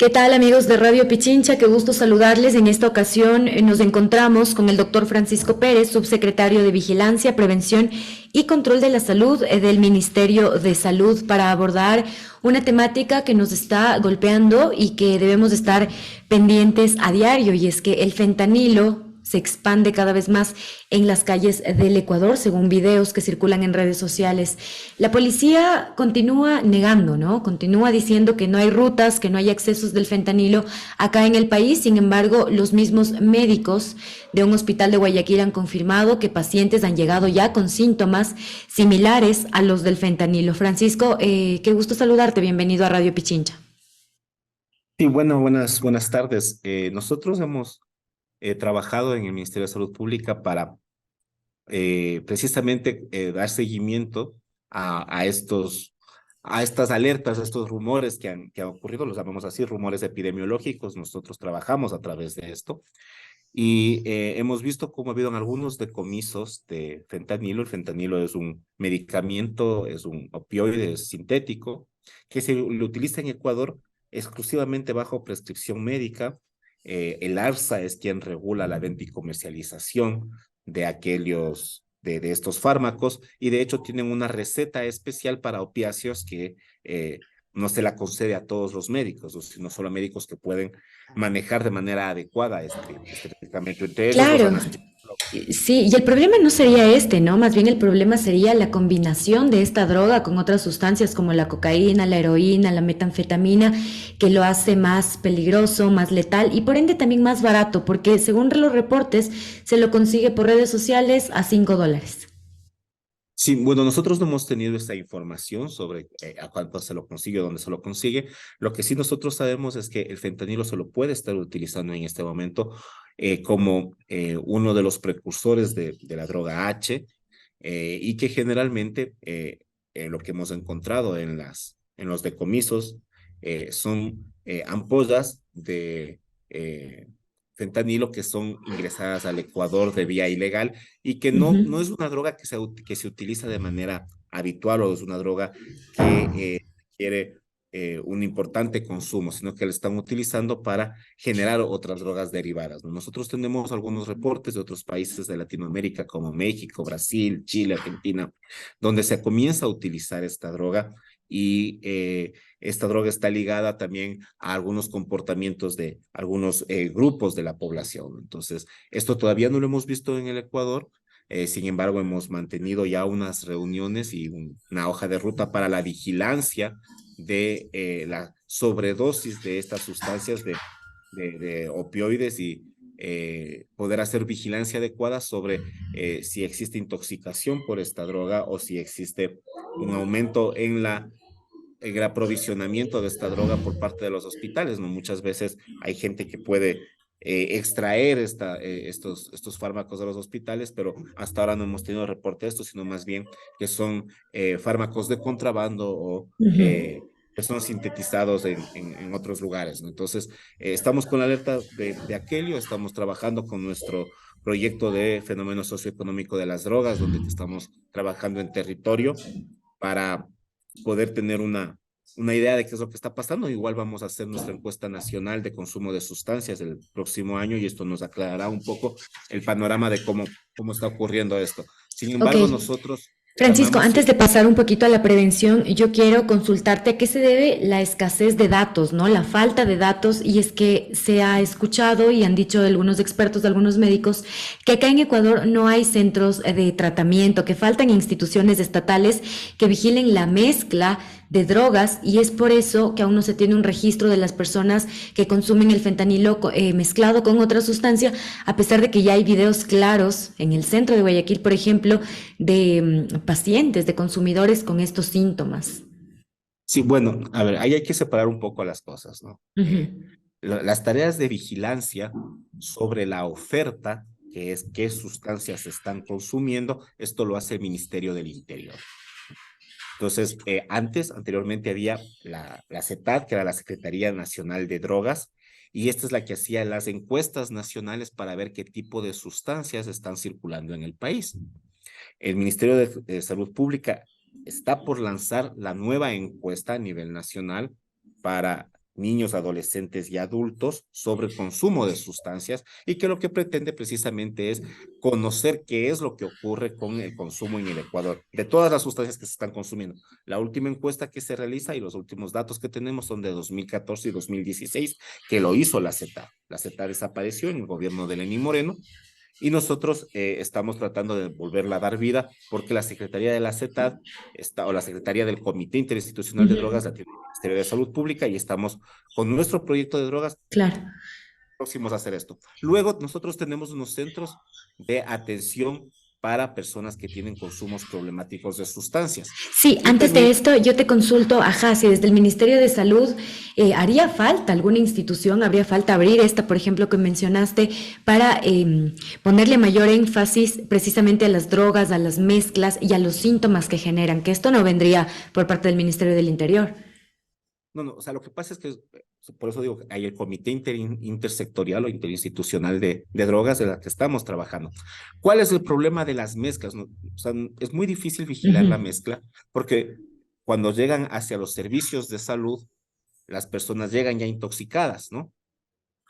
¿Qué tal, amigos de Radio Pichincha? Qué gusto saludarles. En esta ocasión nos encontramos con el doctor Francisco Pérez, subsecretario de Vigilancia, Prevención y Control de la Salud del Ministerio de Salud, para abordar una temática que nos está golpeando y que debemos estar pendientes a diario, y es que el fentanilo se expande cada vez más en las calles del Ecuador, según videos que circulan en redes sociales. La policía continúa negando, ¿no? Continúa diciendo que no hay rutas, que no hay accesos del fentanilo acá en el país. Sin embargo, los mismos médicos de un hospital de Guayaquil han confirmado que pacientes han llegado ya con síntomas similares a los del fentanilo. Francisco, qué gusto saludarte. Bienvenido a Radio Pichincha. Sí, bueno, buenas tardes. Nosotros hemos trabajado en el Ministerio de Salud Pública para precisamente dar seguimiento a estas alertas, a estos rumores que han ocurrido, los llamamos así, rumores epidemiológicos. Nosotros trabajamos a través de esto y hemos visto cómo ha habido algunos decomisos de fentanilo. El fentanilo es un medicamento, es un opioide sintético que se lo utiliza en Ecuador exclusivamente bajo prescripción médica. El ARSA es quien regula la venta y comercialización de estos fármacos, y de hecho tienen una receta especial para opiáceos que no se la concede a todos los médicos, sino solo a médicos que pueden manejar de manera adecuada este medicamento, entre ellos los Claro. anestesiólogos. Sí, y el problema no sería este, ¿no? Más bien el problema sería la combinación de esta droga con otras sustancias como la cocaína, la heroína, la metanfetamina, que lo hace más peligroso, más letal y por ende también más barato, porque según los reportes se lo consigue por redes sociales a $5. Sí, bueno, nosotros no hemos tenido esta información sobre a cuánto se lo consigue o dónde se lo consigue. Lo que sí nosotros sabemos es que el fentanilo se lo puede estar utilizando en este momento como uno de los precursores de la droga H, y que generalmente lo que hemos encontrado en los decomisos son ampollas de fentanilo que son ingresadas al Ecuador de vía ilegal, y que no es una droga que se utiliza de manera habitual, o es una droga que requiere un importante consumo, sino que la están utilizando para generar otras drogas derivadas, ¿no? Nosotros tenemos algunos reportes de otros países de Latinoamérica como México, Brasil, Chile, Argentina, donde se comienza a utilizar esta droga, y esta droga está ligada también a algunos comportamientos de algunos grupos de la población. Entonces, esto todavía no lo hemos visto en el Ecuador. Sin embargo, hemos mantenido ya unas reuniones y una hoja de ruta para la vigilancia de la sobredosis de estas sustancias de opioides, y poder hacer vigilancia adecuada sobre si existe intoxicación por esta droga o si existe un aumento en el aprovisionamiento de esta droga por parte de los hospitales, ¿no? Muchas veces hay gente que puede extraer estos fármacos de los hospitales, pero hasta ahora no hemos tenido reporte de esto, sino más bien que son fármacos de contrabando o que son sintetizados en otros lugares, ¿no? Entonces, estamos con la alerta de aquello, estamos trabajando con nuestro proyecto de fenómeno socioeconómico de las drogas, donde estamos trabajando en territorio para poder tener una idea de qué es lo que está pasando. Igual vamos a hacer nuestra encuesta nacional de consumo de sustancias el próximo año, y esto nos aclarará un poco el panorama de cómo está ocurriendo esto. Sin Ok. embargo, nosotros Francisco, llamamos antes de siempre. pasar un poquito a la prevención, yo quiero consultarte a qué se debe la escasez de datos, ¿no? La falta de datos, y es que se ha escuchado y han dicho algunos expertos, algunos médicos, que acá en Ecuador no hay centros de tratamiento, que faltan instituciones estatales que vigilen la mezcla de drogas, y es por eso que aún no se tiene un registro de las personas que consumen el fentanilo mezclado con otra sustancia, a pesar de que ya hay videos claros en el centro de Guayaquil, por ejemplo, de pacientes, de consumidores con estos síntomas. Sí, bueno, a ver, ahí hay que separar un poco las cosas, ¿no? Ujú. Las tareas de vigilancia sobre la oferta, que es qué sustancias se están consumiendo, esto lo hace el Ministerio del Interior. Entonces, anteriormente había la CETAD, que era la Secretaría Nacional de Drogas, y esta es la que hacía las encuestas nacionales para ver qué tipo de sustancias están circulando en el país. El Ministerio de Salud Pública está por lanzar la nueva encuesta a nivel nacional para niños, adolescentes y adultos sobre el consumo de sustancias y que lo que pretende precisamente es conocer qué es lo que ocurre con el consumo en el Ecuador de todas las sustancias que se están consumiendo. La última encuesta que se realiza y los últimos datos que tenemos son de 2014 y 2016, que lo hizo la CETA. La CETA desapareció en el gobierno de Lenín Moreno y nosotros estamos tratando de volverla a dar vida porque la Secretaría de la CETAD o la Secretaría del Comité Interinstitucional de Drogas la tiene el Ministerio de Salud Pública y estamos con nuestro proyecto de drogas Claro. próximos a hacer esto. Luego nosotros tenemos unos centros de atención para personas que tienen consumos problemáticos de sustancias. Sí, Y antes de también, esto yo te consulto, ajá, si desde el Ministerio de Salud haría falta alguna institución, habría falta abrir esta, por ejemplo, que mencionaste, para ponerle mayor énfasis precisamente a las drogas, a las mezclas y a los síntomas que generan, que esto no vendría por parte del Ministerio del Interior. no, o sea, lo que pasa es que, por eso digo, hay el Comité Intersectorial o Interinstitucional de Drogas de la que estamos trabajando. ¿Cuál es el problema de las mezclas? ¿No? O sea, es muy difícil vigilar la mezcla porque cuando llegan hacia los servicios de salud, las personas llegan ya intoxicadas, ¿no?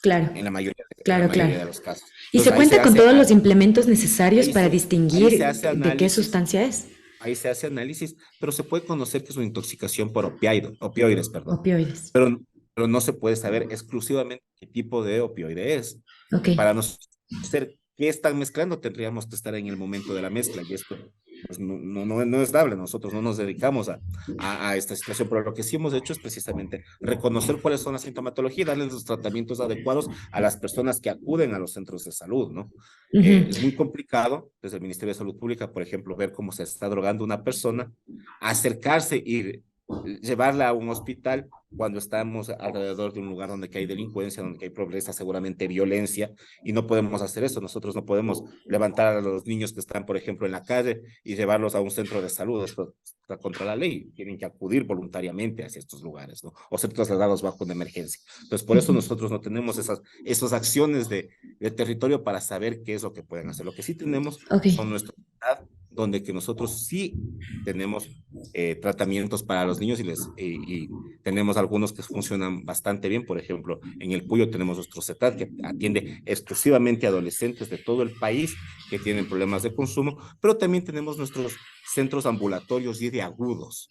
Claro, En la claro, claro. mayoría de los casos. ¿Y se Entonces ahí se cuenta con hace, todos los implementos necesarios ahí para se, ahí se distinguir hace de qué análisis, sustancia es? ahí se hace análisis, pero se puede conocer que es una intoxicación por opioides, perdón. Opioides. Pero, pero no se puede saber exclusivamente qué tipo de opioide es. Ok. Para nosotros saber qué están mezclando, tendríamos que estar en el momento de la mezcla y esto pues, no es dable. Nosotros no nos dedicamos a esta situación, pero lo que sí hemos hecho es precisamente reconocer cuáles son las sintomatologías y darles los tratamientos adecuados a las personas que acuden a los centros de salud, ¿no? Ujú. Es muy complicado desde el Ministerio de Salud Pública, por ejemplo, ver cómo se está drogando una persona, acercarse y llevarla a un hospital cuando estamos alrededor de un lugar donde hay delincuencia, donde hay pobreza, seguramente violencia, y no podemos hacer eso. Nosotros no podemos levantar a los niños que están, por ejemplo, en la calle y llevarlos a un centro de salud. Esto está contra la ley. Tienen que acudir voluntariamente hacia estos lugares, ¿no? O ser trasladados bajo una emergencia. Entonces, por eso nosotros no tenemos esas acciones de territorio para saber qué es lo que pueden hacer. Lo que sí tenemos Ok. son nuestros donde que nosotros sí tenemos tratamientos para los niños y tenemos algunos que funcionan bastante bien. Por ejemplo, en el Puyo tenemos nuestro CETAD que atiende exclusivamente a adolescentes de todo el país que tienen problemas de consumo, pero también tenemos nuestros centros ambulatorios y de agudos.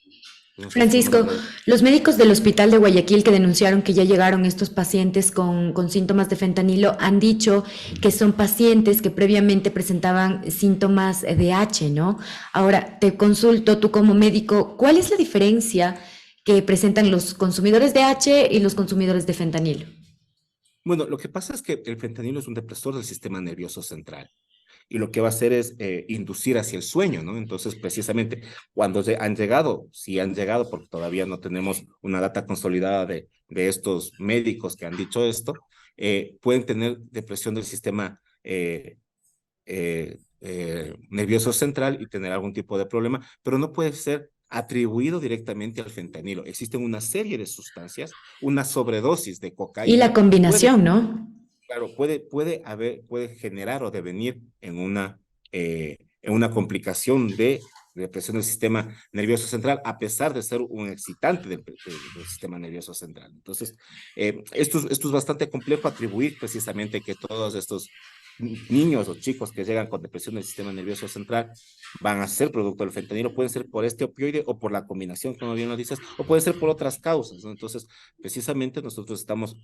Nosotros tenemos Francisco, los médicos del hospital de Guayaquil que denunciaron que ya llegaron estos pacientes con síntomas de fentanilo han dicho que son pacientes que previamente presentaban síntomas de H, ¿no? Ahora, te consulto tú como médico, ¿cuál es la diferencia que presentan los consumidores de H y los consumidores de fentanilo? Bueno, lo que pasa es que el fentanilo es un depresor del sistema nervioso central y lo que va a hacer es inducir hacia el sueño, ¿no? Entonces, precisamente, cuando han llegado, si han llegado, porque todavía no tenemos una data consolidada de estos médicos que han dicho esto, pueden tener depresión del sistema nervioso central y tener algún tipo de problema, pero no puede ser atribuido directamente al fentanilo. Existen una serie de sustancias, una sobredosis de Y la cocaína puede, combinación, ¿no? claro, puede generar o devenir en una complicación de depresión del sistema nervioso central, a pesar de ser un excitante del sistema nervioso central. Entonces, esto es bastante complejo atribuir precisamente que todos estos niños o chicos que llegan con depresión del sistema nervioso central van a ser producto del fentanilo, pueden ser por este opioide o por la combinación, como bien lo dices, o pueden ser por otras causas, ¿no? Entonces, precisamente nosotros estamos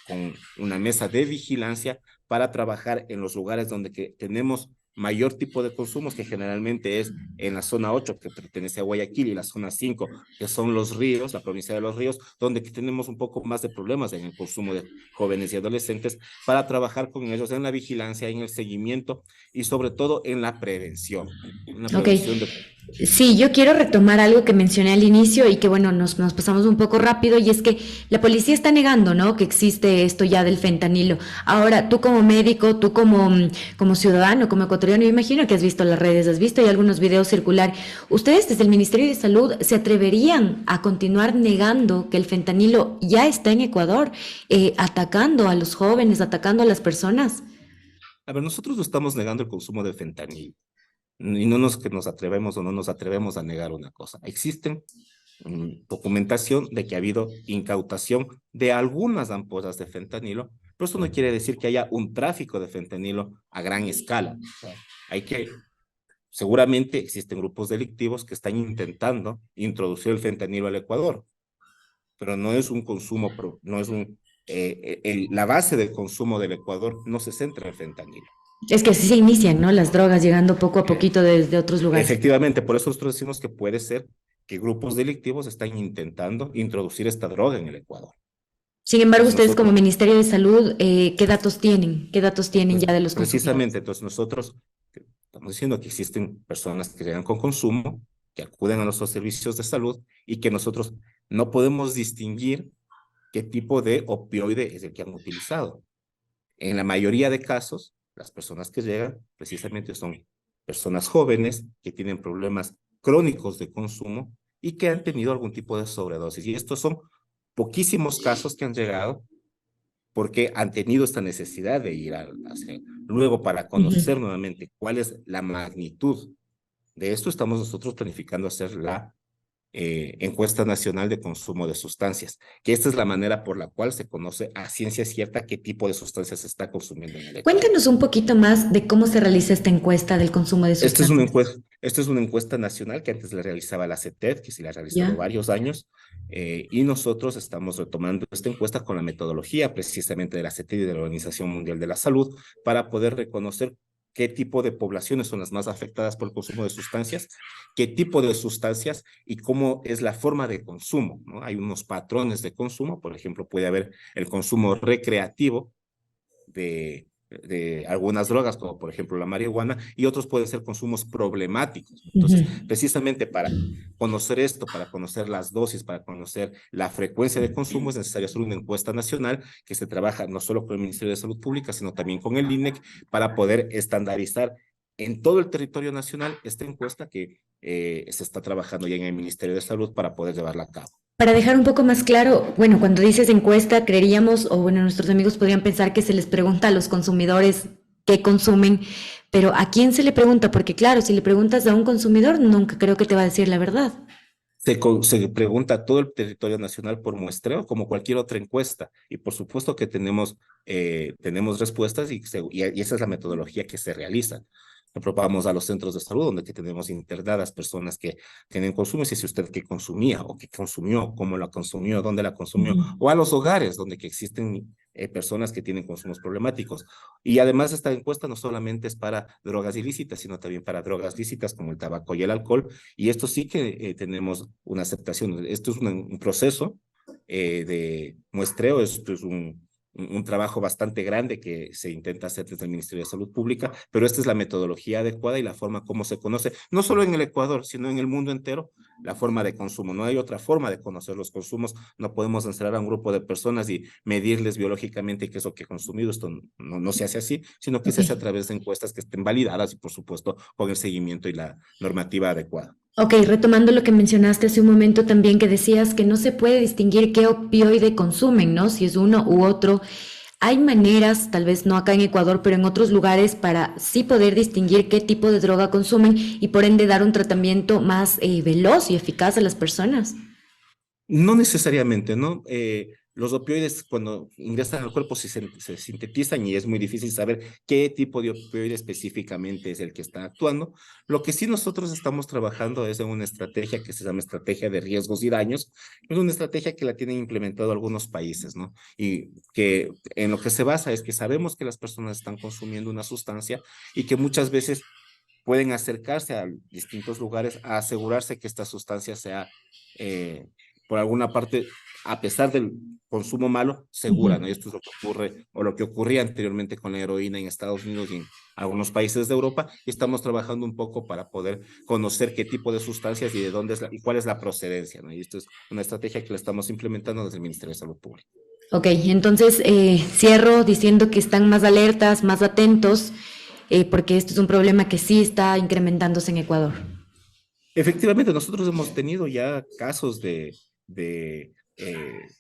con una mesa de vigilancia para trabajar en los lugares donde que tenemos mayor tipo de consumos, que generalmente es en la zona 8 que pertenece a Guayaquil, y la zona 5 que son los ríos, la provincia de los ríos, donde que tenemos un poco más de problemas en el consumo de jóvenes y adolescentes, para trabajar con ellos en la vigilancia, en el seguimiento y sobre todo en la Ok. prevención de... Sí, yo quiero retomar algo que mencioné al inicio y que bueno, nos pasamos un poco rápido y es que la policía está negando, ¿no? Que existe esto ya del fentanilo. Ahora, tú como médico, tú como ciudadano, como ecuatoriano, yo imagino que has visto las redes, has visto y algunos videos circular. ¿Ustedes desde el Ministerio de Salud se atreverían a continuar negando que el fentanilo ya está en Ecuador, atacando a los jóvenes, atacando a las personas? A ver, nosotros no estamos negando el consumo de fentanilo y no nos atrevemos o no nos atrevemos a negar una cosa. Existen documentación de que ha habido incautación de algunas ampollas de fentanilo, pero esto no quiere decir que haya un tráfico de fentanilo a gran escala. O sea, seguramente existen grupos delictivos que están intentando introducir el fentanilo al Ecuador, pero no es un consumo, no es la base del consumo del Ecuador no se centra en el fentanilo. Es que así se inician, ¿no? Las drogas llegando poco a poquito desde otros lugares. Efectivamente, por eso nosotros decimos que puede ser que grupos delictivos están intentando introducir esta droga en el Ecuador. Sin embargo, Entonces ustedes como nosotros, Ministerio de Salud, ¿qué datos tienen? ¿Qué datos tienen pues, ya de los consumidores? precisamente, entonces nosotros estamos diciendo que existen personas que llegan con consumo, que acuden a nuestros servicios de salud y que nosotros no podemos distinguir qué tipo de opioide es el que han utilizado. En la mayoría de casos, las personas que llegan precisamente son personas jóvenes que tienen problemas crónicos de consumo y que han tenido algún tipo de sobredosis. Y estos son poquísimos casos que han llegado porque han tenido esta necesidad de ir a hacer. Luego, para conocer Ujú. nuevamente cuál es la magnitud de esto, estamos nosotros planificando hacer la encuesta nacional de consumo de sustancias, que esta es la manera por la cual se conoce a ciencia cierta qué tipo de sustancias se está consumiendo en el Ecuador. Cuéntanos un poquito más de cómo se realiza esta encuesta del consumo de sustancias. Esta es una encuesta nacional que antes la realizaba la CETED, que sí la ha realizado ¿Ya? varios años, y nosotros estamos retomando esta encuesta con la metodología precisamente de la CETED y de la Organización Mundial de la Salud para poder reconocer qué tipo de poblaciones son las más afectadas por el consumo de sustancias, qué tipo de sustancias y cómo es la forma de consumo, ¿no? Hay unos patrones de consumo, por ejemplo, puede haber el consumo recreativo de algunas drogas, como por ejemplo la marihuana, y otros pueden ser consumos problemáticos. Entonces, Ujú. precisamente para conocer esto, para conocer las dosis, para conocer la frecuencia de consumo, es necesario hacer una encuesta nacional que se trabaja no solo con el Ministerio de Salud Pública, sino también con el INEC para poder estandarizar en todo el territorio nacional esta encuesta que se está trabajando ya en el Ministerio de Salud para poder llevarla a cabo. Para dejar un poco más claro, bueno, cuando dices encuesta, creeríamos, o bueno, nuestros amigos podrían pensar que se les pregunta a los consumidores qué consumen, pero ¿a quién se le pregunta? Porque claro, si le preguntas a un consumidor, nunca creo que te va a decir la verdad. Se pregunta a todo el territorio nacional por muestreo, como cualquier otra encuesta. Y por supuesto que tenemos respuestas y esa es la metodología que se realiza. Lo probamos a los centros de salud, donde que tenemos internadas personas que tienen consumo, y si usted qué consumía o qué consumió, cómo la consumió, dónde la consumió, Ujú. o a los hogares, donde que existen personas que tienen consumos problemáticos. Y además esta encuesta no solamente es para drogas ilícitas, sino también para drogas lícitas como el tabaco y el alcohol, y esto sí que tenemos una aceptación. Esto es un proceso de muestreo, esto es un trabajo bastante grande que se intenta hacer desde el Ministerio de Salud Pública, pero esta es la metodología adecuada y la forma como se conoce, no solo en el Ecuador, sino en el mundo entero, la forma de consumo. No hay otra forma de conocer los consumos. No podemos encerrar a un grupo de personas y medirles biológicamente qué es lo que he consumido. Esto no se hace así, sino que Ok. se hace a través de encuestas que estén validadas y, por supuesto, con el seguimiento y la normativa adecuada. Ok, retomando lo que mencionaste hace un momento también que decías que no se puede distinguir qué opioide consumen, ¿no? Si es uno u otro. Hay maneras, tal vez no acá en Ecuador, pero en otros lugares para sí poder distinguir qué tipo de droga consumen y por ende dar un tratamiento más veloz y eficaz a las personas. No necesariamente, ¿no? Los opioides cuando ingresan al cuerpo se sintetizan y es muy difícil saber qué tipo de opioide específicamente es el que está actuando. Lo que sí nosotros estamos trabajando es en una estrategia que se llama estrategia de riesgos y daños. Es una estrategia que la tienen implementado algunos países, ¿no? Y que en lo que se basa es que sabemos que las personas están consumiendo una sustancia y que muchas veces pueden acercarse a distintos lugares a asegurarse que esta sustancia sea, eh, por alguna parte, a pesar del consumo malo, segura, ¿no? Y Ujú. esto es lo que ocurre o lo que ocurría anteriormente con la heroína en Estados Unidos y en algunos países de Europa, y estamos trabajando un poco para poder conocer qué tipo de sustancias y de dónde es y cuál es la procedencia, ¿no? Y esto es una estrategia que la estamos implementando desde el Ministerio de Salud Pública. Ok, entonces cierro diciendo que están más alertas, más atentos, porque esto es un problema que sí está incrementándose en Ecuador. Efectivamente, nosotros hemos tenido ya casos de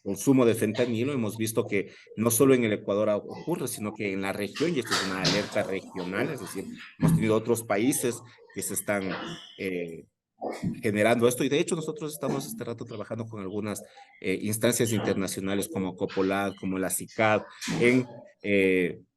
consumo de fentanilo. Hemos visto que no solo en el Ecuador ocurre, sino que en la región, y esto es una alerta regional, es decir, hemos tenido otros países que se están generando esto. Y de hecho nosotros estamos este rato trabajando con algunas instancias internacionales como Copolad, como la CICAD, en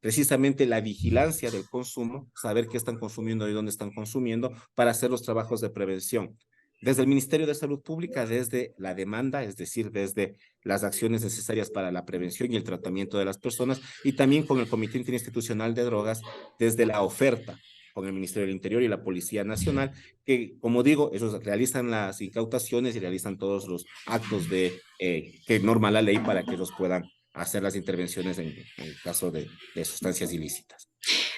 precisamente la vigilancia del consumo, saber qué están consumiendo y dónde están consumiendo para hacer los trabajos de prevención. Desde el Ministerio de Salud Pública, desde la demanda, es decir, desde las acciones necesarias para la prevención y el tratamiento de las personas, y también con el Comité Interinstitucional de Drogas, desde la oferta, con el Ministerio del Interior y la Policía Nacional, que, como digo, ellos realizan las incautaciones y realizan todos los actos que norma la ley para que ellos puedan hacer las intervenciones en caso de sustancias ilícitas.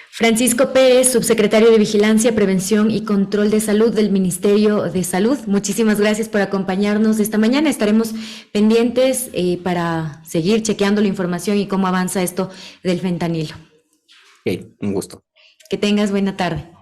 Francisco Pérez, subsecretario de Vigilancia, Prevención y Control de Salud del Ministerio de Salud. Muchísimas gracias por acompañarnos esta mañana. Estaremos pendientes para seguir chequeando la información y cómo avanza esto del fentanilo. Ok, un gusto. Que tengas buena tarde.